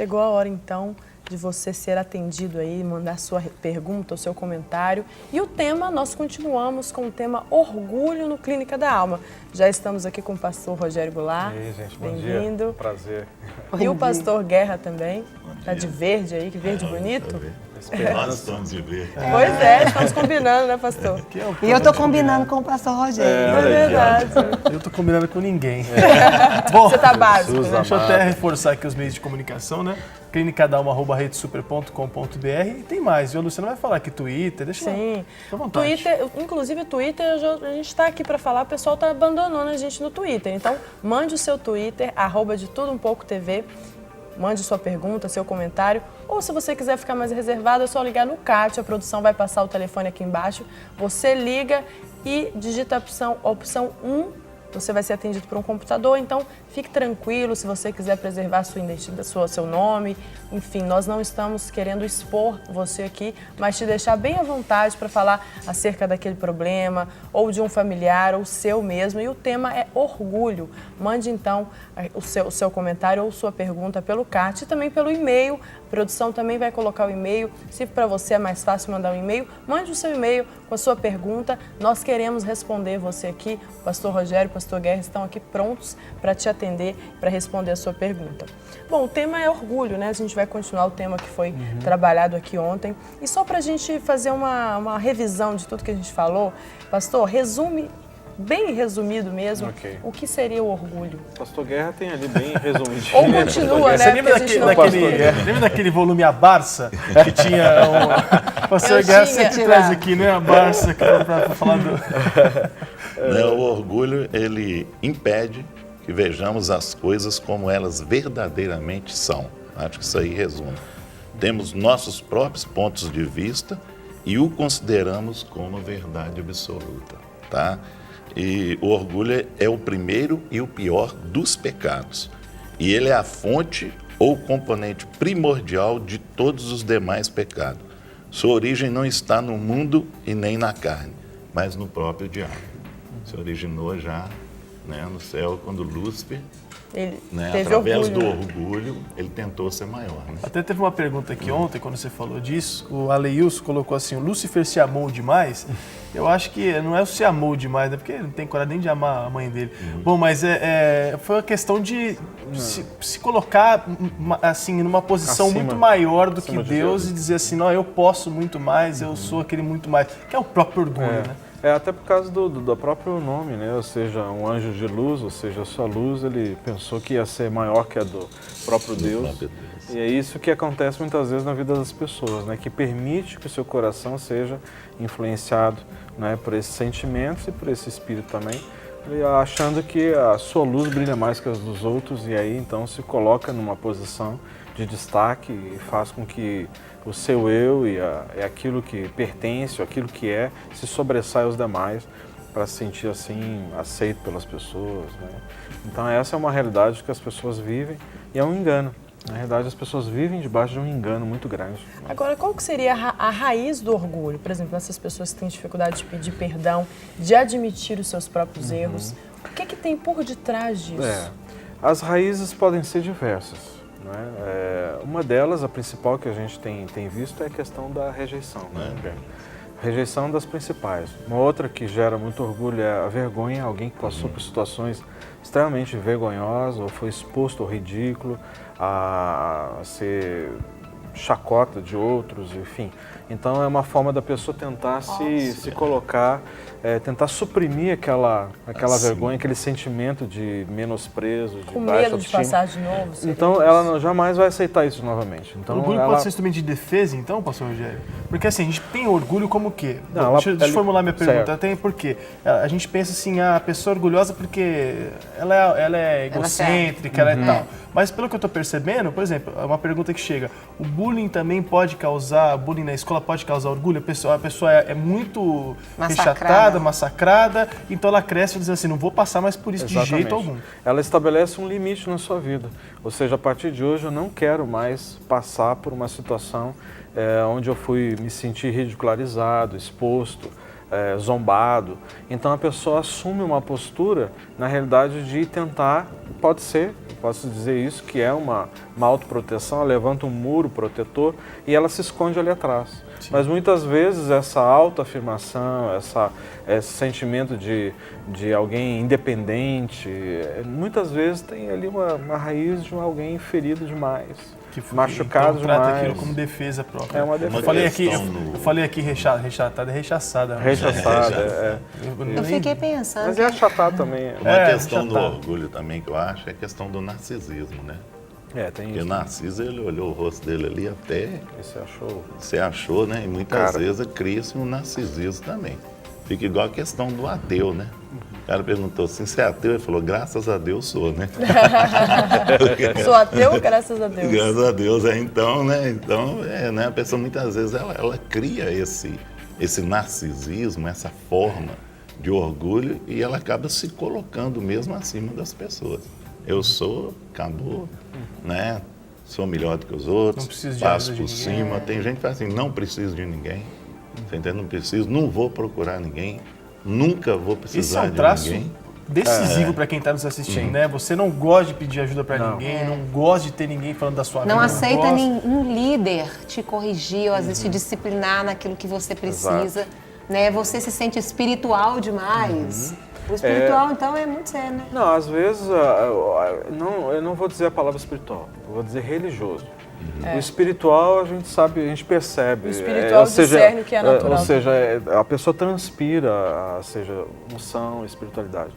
Chegou a hora, então, de você ser atendido aí, mandar sua pergunta, o seu comentário. E o tema, nós continuamos com o tema Orgulho no Clínica da Alma. Já estamos aqui com o pastor Rogério Goulart. E aí, gente, bom Bem-vindo. dia. Prazer. E o pastor Guerra também. Tá de verde aí, que verde bonito. Nós estamos de verde. Pois é, estamos combinando, né, pastor? E eu estou combinando com o pastor Rogério. É verdade. Eu tô combinando com ninguém. Bom, você tá básico, né? Deixa eu até reforçar aqui os meios de comunicação, né? clinicadalma@redesuper.com.br e tem mais, viu? A Luciana vai falar aqui Twitter, deixa lá. Sim. Fica à vontade. Twitter, inclusive o Twitter, a gente está aqui para falar, o pessoal está abandonando a gente no Twitter. Então, mande o seu Twitter, @detudoumpoco.tv. Mande sua pergunta, seu comentário. Ou se você quiser ficar mais reservado, é só ligar no CAT. A produção vai passar o telefone aqui embaixo. Você liga e digita a opção 1. Você vai ser atendido por um computador. Então, fique tranquilo se você quiser preservar a sua identidade, seu nome. Enfim, nós não estamos querendo expor você aqui, mas te deixar bem à vontade para falar acerca daquele problema, ou de um familiar, ou seu mesmo. E o tema é orgulho. Mande, então, o seu comentário ou sua pergunta pelo CAT e também pelo e-mail. A produção também vai colocar o e-mail. Se para você é mais fácil mandar um e-mail, mande o seu e-mail com a sua pergunta. Nós queremos responder você aqui. O pastor Rogério e o pastor Guerra estão aqui prontos para te atender, para responder a sua pergunta. Bom, o tema é orgulho, né? A gente vai continuar o tema que foi trabalhado aqui ontem. E só para a gente fazer uma revisão de tudo que a gente falou, pastor, resume, bem resumido mesmo, o que seria o orgulho. O pastor Guerra tem ali bem resumidinho. Ou continua, né? Você lembra lembra daquele volume A Barça? Que tinha o pastor Guerra sempre traz aqui, né? A Barça, para falar do... O orgulho, ele impede que vejamos as coisas como elas verdadeiramente são. Acho que isso aí resume. Temos nossos próprios pontos de vista e o consideramos como a verdade absoluta, tá? E o orgulho é o primeiro e o pior dos pecados. E ele é a fonte ou componente primordial de todos os demais pecados. Sua origem não está no mundo e nem na carne, mas no próprio diabo. Se originou já, né, no céu, quando Lúcifer, através do orgulho, ele tentou ser maior. Né? Até teve uma pergunta aqui ontem, quando você falou disso, o Aleilson colocou assim, o Lúcifer se amou demais. Eu acho que não é o se amou demais, né? Porque ele não tem coragem nem de amar a mãe dele. Bom, mas foi uma questão de se colocar assim, numa posição muito maior do que Deus e dizer assim, não, eu posso muito mais, eu sou aquele muito mais, que é o próprio orgulho, né? Até por causa do próprio nome, né? Ou seja, um anjo de luz, ou seja, a sua luz, ele pensou que ia ser maior que a do próprio Deus. E é isso que acontece muitas vezes na vida das pessoas, né? Que permite que o seu coração seja influenciado, né, por esses sentimentos e por esse espírito também, achando que a sua luz brilha mais que as dos outros e aí então se coloca numa posição de destaque e faz com que o seu eu e aquilo que pertence, aquilo que se sobressai aos demais para se sentir assim aceito pelas pessoas, né? Então essa é uma realidade que as pessoas vivem e é um engano. Na realidade as pessoas vivem debaixo de um engano muito grande. Agora, qual que seria a raiz do orgulho? Por exemplo, essas pessoas que têm dificuldade de pedir perdão, de admitir os seus próprios erros. O que tem por detrás disso? As raízes podem ser diversas. Né? Uma delas, a principal que a gente tem visto, é a questão da rejeição. Né? Rejeição das principais. Uma outra que gera muito orgulho é a vergonha, alguém que passou por situações extremamente vergonhosas, ou foi exposto ao ridículo, a ser chacota de outros, enfim. Então é uma forma da pessoa tentar se colocar, tentar suprimir aquela vergonha, aquele sentimento de menosprezo, de com baixa medo de autoestima. passar de novo? Então ela jamais vai aceitar isso novamente. Então, o orgulho pode ser instrumento de defesa, então, pastor Rogério? Porque assim, a gente tem orgulho como o quê? Não, deixa eu formular minha pergunta. Certo. Tem por quê? A gente pensa assim, a pessoa é orgulhosa porque ela é egocêntrica, ela é tal. Mas pelo que eu estou percebendo, por exemplo, uma pergunta que chega, o bullying também pode causar, bullying na escola pode causar orgulho? A pessoa é muito rechatada, massacrada, então ela cresce e diz assim, não vou passar mais por isso de jeito algum. Ela estabelece um limite na sua vida, ou seja, a partir de hoje eu não quero mais passar por uma situação onde eu fui me sentir ridicularizado, exposto, zombado. Então a pessoa assume uma postura, na realidade, de tentar, pode ser, posso dizer isso, que é uma autoproteção, ela levanta um muro protetor e ela se esconde ali atrás. Sim. Mas muitas vezes essa autoafirmação, esse sentimento de alguém independente, muitas vezes tem ali uma raiz de alguém ferido demais. Machucado então, trata demais. aquilo como defesa própria. É uma defesa. Eu falei aqui rechatada, é rechaçada. Rechaçada, Eu fiquei pensando. Mas é achatado também. Uma questão do orgulho também que eu acho é a questão do narcisismo, né? Tem Porque isso. o Narciso, ele olhou o rosto dele ali até... Você achou? achou, né? E muitas vezes cria-se um narcisismo também. Fica igual a questão do ateu, né? O cara perguntou assim, você é ateu? Ele falou, graças a Deus sou, né? Sou ateu, graças a Deus. Graças a Deus, então, né? Então, né? A pessoa muitas vezes ela cria esse narcisismo, essa forma de orgulho e ela acaba se colocando mesmo acima das pessoas. Eu sou, acabou, né? Sou melhor do que os outros, passo por cima. Tem gente que fala assim, não preciso de ninguém, você entende? Não preciso, não vou procurar ninguém, nunca vou precisar de ninguém. Decisivo para quem está nos assistindo, né? Você não gosta de pedir ajuda para ninguém, não gosta de ter ninguém falando da sua vida. Não aceita nenhum líder te corrigir ou às vezes te disciplinar naquilo que você precisa, né? Você se sente espiritual demais. O espiritual, então, é muito sério, né? Não, às vezes, eu não vou dizer a palavra espiritual, eu vou dizer religioso. O espiritual a gente sabe, a gente percebe. O espiritual discerne o que é natural. Ou seja, a pessoa transpira, seja unção, espiritualidade.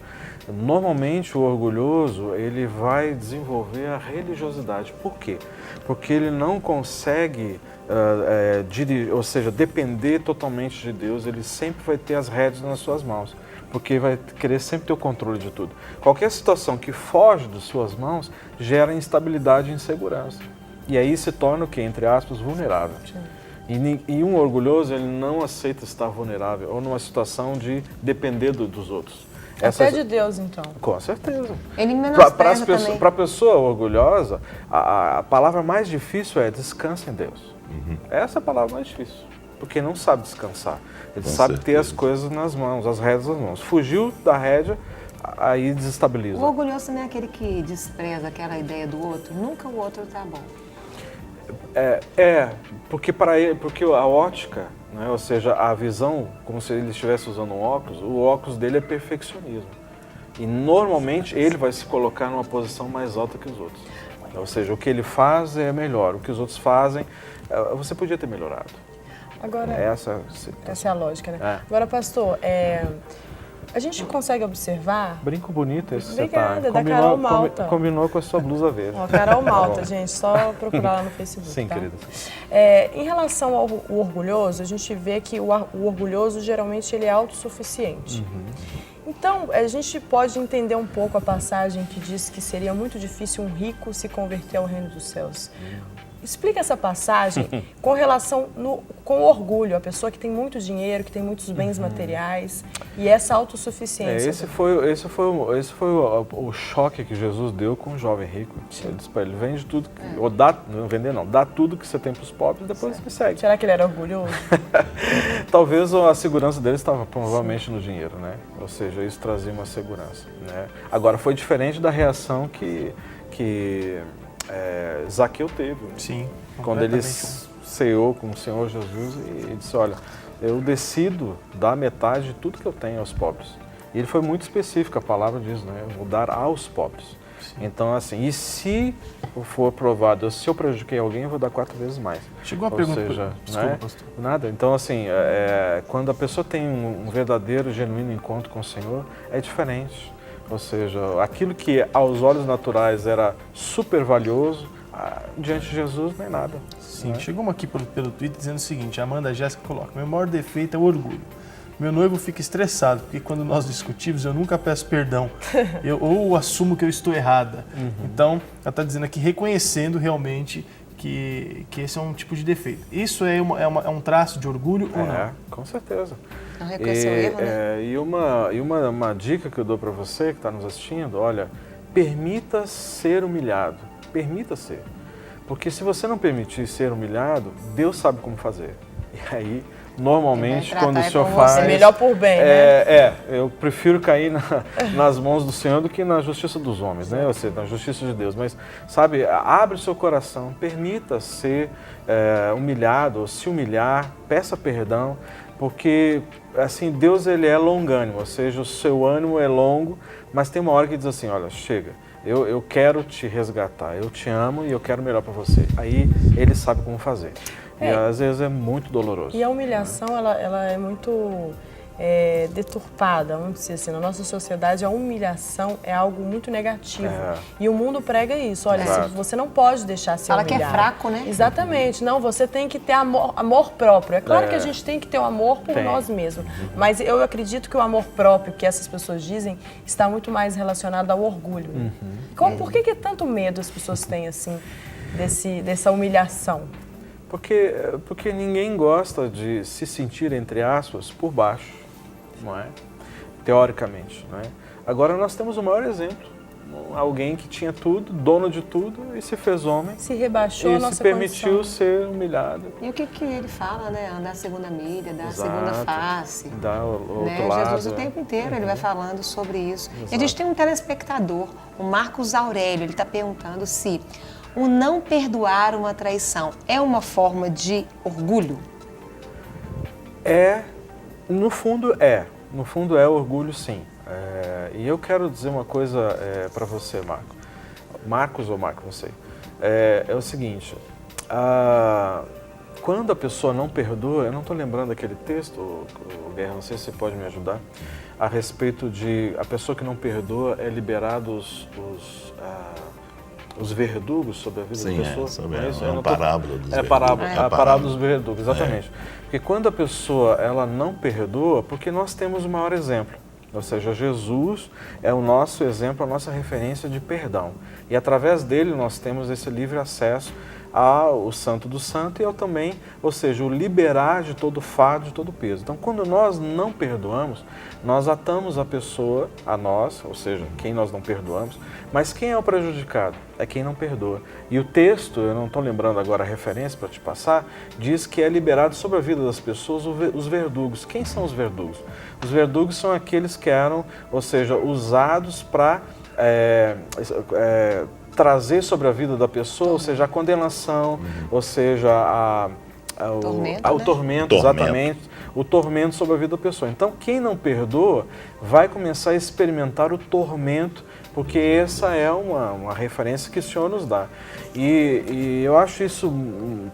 Normalmente o orgulhoso, ele vai desenvolver a religiosidade. Por quê? Porque ele não consegue, ou seja, depender totalmente de Deus, ele sempre vai ter as rédeas nas suas mãos. Porque vai querer sempre ter o controle de tudo. Qualquer situação que foge das suas mãos gera instabilidade e insegurança. E aí se torna o quê? Entre aspas, vulnerável. E um orgulhoso, ele não aceita estar vulnerável ou numa situação de depender dos outros. Até de Deus, então. Com certeza. Ele menospreza também. Para a pessoa orgulhosa, a palavra mais difícil é descansa em Deus. Essa é a palavra mais difícil. Porque não sabe descansar. Ele sabe ter as coisas nas mãos, as rédeas nas mãos. Fugiu da rédea, aí desestabiliza. O orgulhoso também é aquele que despreza aquela ideia do outro. Nunca o outro tá bom. Porque para ele, porque a ótica, né, ou seja, a visão, como se ele estivesse usando um óculos, o óculos dele é perfeccionismo. E normalmente ele vai se colocar numa posição mais alta que os outros. Ou seja, o que ele faz é melhor, o que os outros fazem, você podia ter melhorado. Agora, essa é a lógica, né? Agora, pastor, a gente consegue observar... Brinco bonito esse. Obrigada, da Carol Malta. Combinou com a sua blusa verde. Carol Malta, gente, só procurar lá no Facebook. Sim, tá? querida. Em relação ao orgulhoso, a gente vê que o orgulhoso, geralmente, ele é autossuficiente. Então, a gente pode entender um pouco a passagem que diz que seria muito difícil um rico se converter ao reino dos céus. Explica essa passagem com relação com o orgulho, a pessoa que tem muito dinheiro, que tem muitos bens materiais e essa autossuficiência. Esse foi o choque que Jesus deu com o jovem rico. Ele disse para ele, vende tudo, ou dá tudo que você tem para os pobres, depois me segue. Será que ele era orgulhoso? Talvez a segurança dele estava provavelmente no dinheiro, né? Ou seja, isso trazia uma segurança, né? Agora, foi diferente da reação que Zaqueu teve. Sim. Quando ele ceou com o Senhor Jesus e disse, olha, eu decido dar metade de tudo que eu tenho aos pobres. E ele foi muito específico, a palavra diz, né? Eu vou dar aos pobres. Sim. Então, assim, e se for provado, se eu prejudiquei alguém, eu vou dar 4 vezes mais. Chegou a pergunta, desculpa, né? pastor. Nada. Então, assim, quando a pessoa tem um verdadeiro, genuíno encontro com o Senhor, é diferente. Ou seja, aquilo que aos olhos naturais era super valioso, diante de Jesus não é nada. Sim, chegou uma aqui pelo Twitter dizendo o seguinte, a Amanda Jéssica coloca, meu maior defeito é o orgulho. Meu noivo fica estressado, porque quando nós discutimos eu nunca peço perdão, ou assumo que eu estou errada. Então, ela está dizendo aqui, reconhecendo realmente que esse é um tipo de defeito. Isso é um traço de orgulho ou não? Com certeza. Não reconheceu o erro, né? E uma dica que eu dou para você que está nos assistindo, olha, permita ser humilhado, permita ser. Porque se você não permitir ser humilhado, Deus sabe como fazer. E aí normalmente, Vai tratar quando o é Senhor com faz... você. É melhor por bem, né? Eu prefiro cair nas mãos do Senhor do que na justiça dos homens, né? Ou seja, na justiça de Deus. Mas, sabe, abre o seu coração, permita ser humilhado, ou se humilhar, peça perdão, porque, assim, Deus, ele é longânimo, ou seja, o seu ânimo é longo, mas tem uma hora que diz assim, olha, chega, eu quero te resgatar, eu te amo e eu quero o melhor para você. Aí, ele sabe como fazer. E às vezes é muito doloroso. E a humilhação, ela é muito deturpada, vamos dizer assim. Na nossa sociedade, a humilhação é algo muito negativo. E o mundo prega isso. Olha, você não pode deixar ser humilhado. Fala que é fraco, né? Exatamente. Não, você tem que ter amor próprio. É claro que a gente tem que ter o amor por nós mesmos. Mas eu acredito que o amor próprio, que essas pessoas dizem, está muito mais relacionado ao orgulho. Por que tanto medo as pessoas têm, assim, dessa humilhação? Porque ninguém gosta de se sentir, entre aspas, por baixo, não é? Teoricamente, não é? Agora nós temos o maior exemplo, alguém que tinha tudo, dono de tudo e se fez homem. Se rebaixou a nossa e se permitiu condição. ser humilhado. E o que ele fala, né? Andar a segunda milha, dar a segunda face. Dar o Né? outro lado. Jesus o tempo inteiro ele vai falando sobre isso. E a gente tem um telespectador, o Marcos Aurélio, ele está perguntando se o não perdoar uma traição é uma forma de orgulho? No fundo é. No fundo é orgulho, sim. E eu quero dizer uma coisa para você, Marco. Marcos ou Marco, não sei. É o seguinte, quando a pessoa não perdoa, eu não estou lembrando aquele texto, Guerra, não sei se você pode me ajudar, a respeito de a pessoa que não perdoa é liberado os verdugos sobre a vida da pessoa. É uma parábola dos verdugos. A parábola dos verdugos, exatamente. Porque quando a pessoa ela não perdoa, porque nós temos o maior exemplo. Ou seja, Jesus é o nosso exemplo, a nossa referência de perdão. E através dele nós temos esse livre acesso ao Santo do Santo e ao também, ou seja, o liberar de todo fardo, de todo peso. Então, quando nós não perdoamos, nós atamos a pessoa, a nós, ou seja, quem nós não perdoamos, mas quem é o prejudicado? É quem não perdoa. E o texto, eu não estou lembrando agora a referência para te passar, diz que é liberado sobre a vida das pessoas os verdugos. Quem são os verdugos? Os verdugos são aqueles que eram, ou seja, usados para trazer sobre a vida da pessoa, ou seja, a condenação, ou seja, o tormento, exatamente, o tormento sobre a vida da pessoa. Então, quem não perdoa vai começar a experimentar o tormento, porque essa é uma referência que o Senhor nos dá. E eu acho isso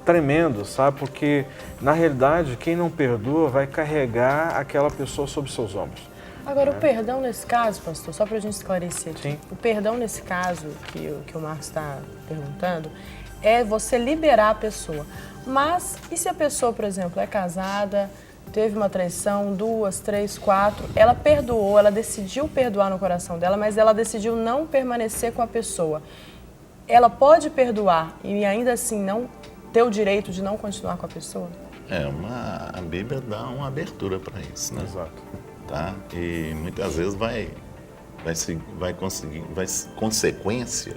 tremendo, sabe? Porque, na realidade, quem não perdoa vai carregar aquela pessoa sobre seus ombros. Agora, o perdão nesse caso, pastor, só para a gente esclarecer aqui, Sim. o perdão nesse caso que o Marcos está perguntando é você liberar a pessoa. Mas e se a pessoa, por exemplo, é casada, teve uma traição, 2, 3, 4, ela perdoou, ela decidiu perdoar no coração dela, mas ela decidiu não permanecer com a pessoa. Ela pode perdoar e ainda assim não ter o direito de não continuar com a pessoa? A Bíblia dá uma abertura para isso, né? Exato. Tá? E muitas vezes vai consequência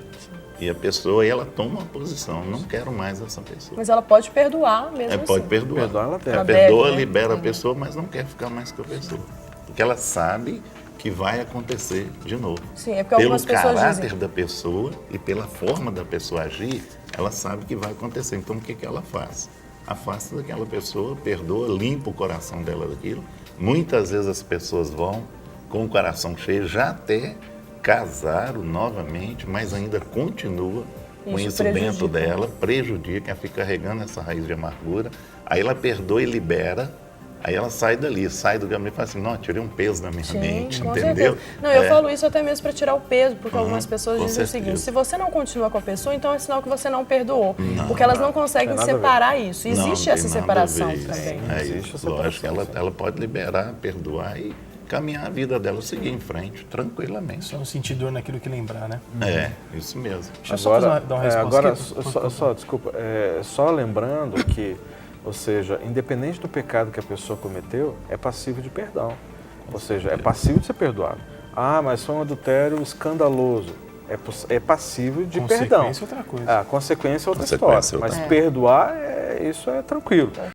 e a pessoa ela toma uma posição, não quero mais essa pessoa. Mas ela pode perdoar mesmo assim. Pode perdoar. Perdoar, ela deve. Ela perdoa, libera a pessoa, mas não quer ficar mais com a pessoa. Porque ela sabe que vai acontecer de novo. Sim, é porque algumas pessoas pelo caráter dizem... da pessoa e pela forma da pessoa agir, ela sabe que vai acontecer. Então, o que ela faz? Afasta daquela pessoa, perdoa, limpa o coração dela daquilo. Muitas vezes as pessoas vão com o coração cheio, já até casaram novamente, mas ainda continua com isso dentro dela, prejudica, ela fica carregando essa raiz de amargura. Aí ela perdoa e libera, aí ela sai dali, sai do caminho e fala assim, não, tirei um peso da minha mente, com entendeu? certeza. Não, eu falo isso até mesmo para tirar o peso, porque algumas pessoas dizem o certeza. seguinte, se você não continua com a pessoa, então é sinal que você não perdoou, porque elas não conseguem separar isso. Existe essa separação também. Existe, lógico, ela pode liberar, perdoar e caminhar a vida dela, seguir em frente, tranquilamente. Só não sentir dor naquilo que lembrar, né? Isso mesmo. Deixa eu só dar uma resposta aqui. Desculpa, só lembrando que, ou seja, independente do pecado que a pessoa cometeu, é passivo de perdão. Ou seja, é passivo de ser perdoado. Ah, mas foi um adultério escandaloso. É passivo de perdão. Consequência é outra coisa. A consequência é outra história. Mas perdoar, isso é tranquilo.